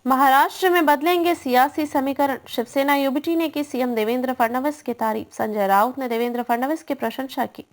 महाराष्ट्र में बदलेंगे सियासी समीकरण। शिवसेना यूबीटी ने की सीएम देवेंद्र फडणवीस की तारीफ। संजय राउत ने देवेंद्र फडणवीस की प्रशंसा की।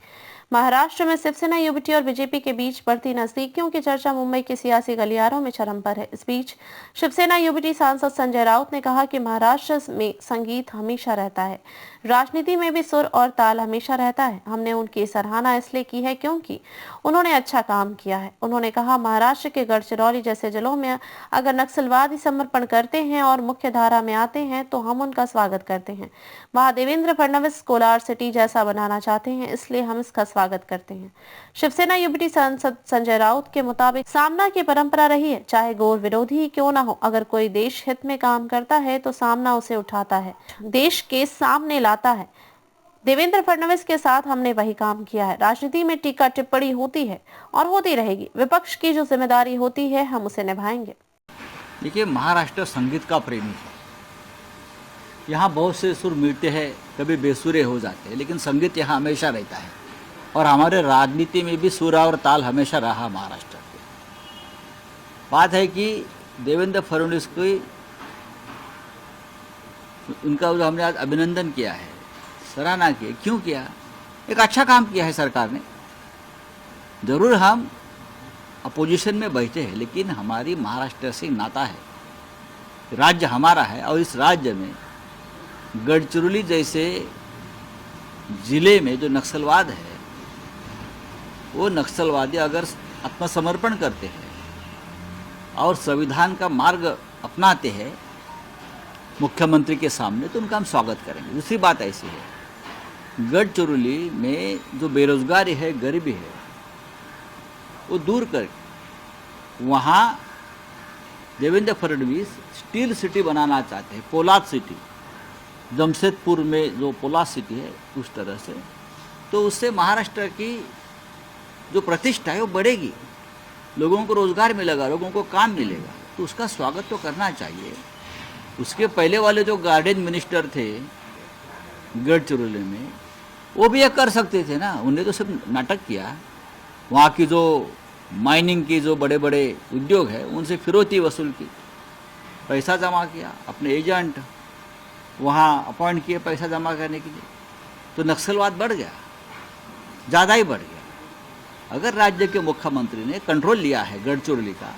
महाराष्ट्र में शिवसेना यूबीटी और बीजेपी के बीच बढ़ती नजदीकियों की चर्चा मुंबई के सियासी गलियारों में चरम पर है। इस बीच शिवसेना यूबीटी सांसद संजय राउत ने कहा कि महाराष्ट्र में संगीत हमेशा रहता है, राजनीति में भी सुर और ताल हमेशा रहता है। हमने उनकी सराहना इसलिए की है क्योंकि उन्होंने अच्छा काम किया है। उन्होंने कहा, महाराष्ट्र के गढ़चिरौली जैसे जिलों में अगर नक्सलवादी समर्पण करते हैं और मुख्य धारा में आते हैं तो हम उनका स्वागत करते हैं। वहां देवेंद्र फडणवीस कोलार सिटी जैसा बनाना चाहते हैं, इसलिए हम इसका स्वागत करते हैं। शिवसेना यूबीटी सांसद संजय राउत के मुताबिक सामना की परंपरा रही है, चाहे गौर विरोधी ही क्यों ना हो। अगर कोई देश हित में काम करता है तो सामना उसे उठाता है, देश के सामने लाता है। देवेंद्र फडणवीस के साथ हमने वही काम किया है। राजनीति में टीका टिप्पणी होती है और होती रहेगी। विपक्ष की जो जिम्मेदारी होती है हम उसे निभाएंगे। देखिए, महाराष्ट्र संगीत का प्रेमी है। यहाँ बहुत से सुर मिलते हैं, कभी बेसुरे हो जाते हैं, लेकिन संगीत यहाँ हमेशा रहता है। और हमारे राजनीति में भी सुर और ताल हमेशा रहा महाराष्ट्र के। बात है कि देवेंद्र फडणवीस को उनका जो हमने आज अभिनंदन किया है, सराहना की, क्यों किया? एक अच्छा काम किया है सरकार ने। जरूर हम अपोजिशन में बैठे हैं, लेकिन हमारी महाराष्ट्र से नाता है, राज्य हमारा है। और इस राज्य में गढ़चिरौली जैसे जिले में जो नक्सलवाद है, वो नक्सलवादी अगर आत्मसमर्पण करते हैं और संविधान का मार्ग अपनाते हैं मुख्यमंत्री के सामने, तो उनका हम स्वागत करेंगे। दूसरी बात ऐसी है, गढ़चिरौली में जो बेरोजगारी है, गरीबी है, वो दूर करके वहाँ देवेंद्र फडणवीस स्टील सिटी बनाना चाहते हैं, पोलाद सिटी। जमशेदपुर में जो पोलाद सिटी है, उस तरह से, तो उससे महाराष्ट्र की जो प्रतिष्ठा है वो बढ़ेगी, लोगों को रोजगार मिलेगा, लोगों को काम मिलेगा, तो उसका स्वागत तो करना चाहिए। उसके पहले वाले जो गार्डन मिनिस्टर थे गढ़चिरौली में, वो भी ये कर सकते थे ना, उन्हें तो सब नाटक किया। वहाँ की जो माइनिंग की जो बड़े बड़े उद्योग है, उनसे फिरौती वसूल की, पैसा जमा किया, अपने एजेंट वहाँ अपॉइंट किए पैसा जमा करने के लिए, तो नक्सलवाद बढ़ गया, ज़्यादा ही बढ़ गया। अगर राज्य के मुख्यमंत्री ने कंट्रोल लिया है गढ़चिरौली का,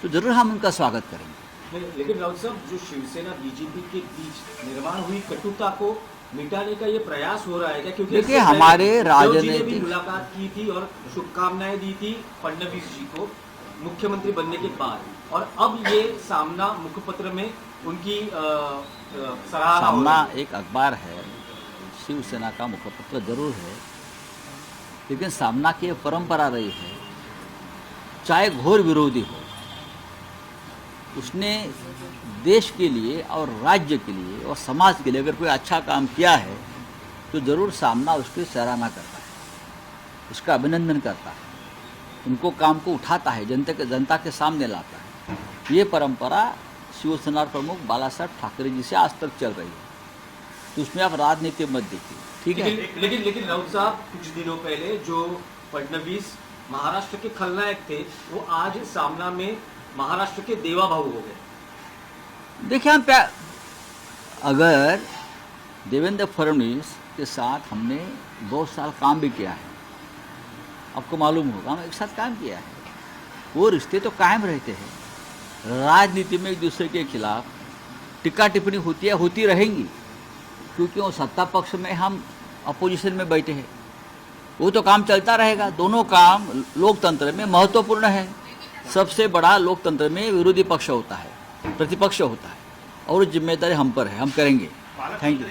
तो जरूर हम उनका स्वागत करेंगे। लेकिन राउत साहब, जो शिवसेना बीजेपी के बीच निर्माण हुई कटुता को मिटाने का ये प्रयास हो रहा है क्या? क्योंकि देखिए, हमारे राजनीतिक भी मुलाकात की थी और शुभकामनाएं दी थी फडणवीस जी को मुख्यमंत्री बनने के बाद, और अब ये सामना मुखपत्र में उनकी सराहना। सामना एक अखबार है, शिवसेना का मुखपत्र जरूर है, लेकिन सामना की परंपरा रही है, चाहे घोर विरोधी हो, उसने देश के लिए और राज्य के लिए और समाज के लिए अगर कोई अच्छा काम किया है, तो जरूर सामना उसकी सराहना करता है, उसका अभिनंदन करता है, उनको काम को उठाता है, जनता के सामने लाता है। ये परंपरा शिवसेना प्रमुख बाला साहब ठाकरे जी से आज तक चल रही है, तो उसमें आप राजनीति मत देखिए, ठीक है? लेकिन राउत साहब, कुछ दिनों पहले जो फडणवीस महाराष्ट्र के खलनायक थे, वो आज सामना में महाराष्ट्र के देवा भाऊ हो गए। देखिए, हम अगर देवेंद्र फडणवीस के साथ हमने बहुत साल काम भी किया है, आपको मालूम होगा, हम एक साथ काम किया है, वो रिश्ते तो कायम रहते हैं। राजनीति में एक दूसरे के खिलाफ टिक्का टिप्पणी होती है, होती रहेंगी, क्योंकि वो सत्ता पक्ष में, हम अपोजिशन में बैठे हैं, वो तो काम चलता रहेगा। दोनों काम लोकतंत्र में महत्वपूर्ण है। सबसे बड़ा लोकतंत्र में विरोधी पक्ष होता है, प्रतिपक्ष होता है, और जिम्मेदारी हम पर है, हम करेंगे। Thank you.